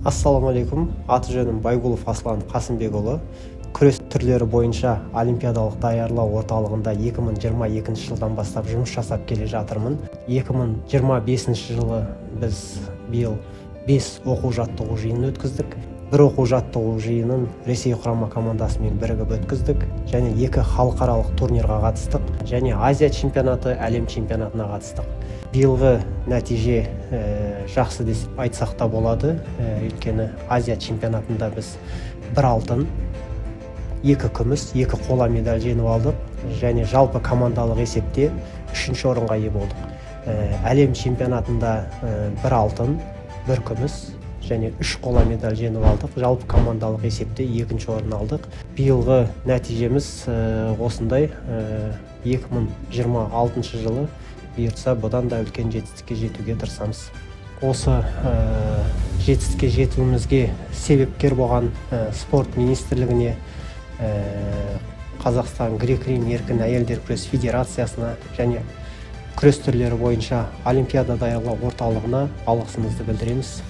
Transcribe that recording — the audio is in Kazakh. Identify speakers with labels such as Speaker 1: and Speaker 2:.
Speaker 1: Ассалаумағалейкум, аты жөнім Байгулов Аслан Қасымбекұлы. Күрес түрлері бойынша олимпиадалық даярлау орталығында 2022 жылдан бастап жұмыс жасап келе жатырмын. 2025 жылы біз биыл 5 оқу-жаттығу жиынын өткіздік. Бір оқу-жаттығу жиынын Ресей құрама командасымен бірігіп өткіздік, және 2 халықаралық турнирға қатыстық, және Азия чемпионаты, әлем чемпионатына қатыстық. Биылғы нәтиже жақсы деп айтсақ та болады, өйткені Азия чемпионатында біз 1 алтын, 2 күміс, 2 қола медаль жеңіп алдық, және жалпы командалық есепте 3-ші орынға ие болдық. Әлем чемпионатында 1 алтын, 1 күміс, және 3 қола медаль жеңіп алдық. Жалпы командалық есепте 2-ші орын алдық. Биылғы нәтижеміз осындай. 2026 жылы бұйыртса бұдан да үлкен жетістікке жетуге тырысамыз. Осы жетістікке жетуімізге себепкер болған спорт министрлігіне, Қазақстан грек-рим еркін әйелдер күрес федерациясына және күрес түрлері бойынша олимпиада даярлау орталығына алғысымызды білдіреміз.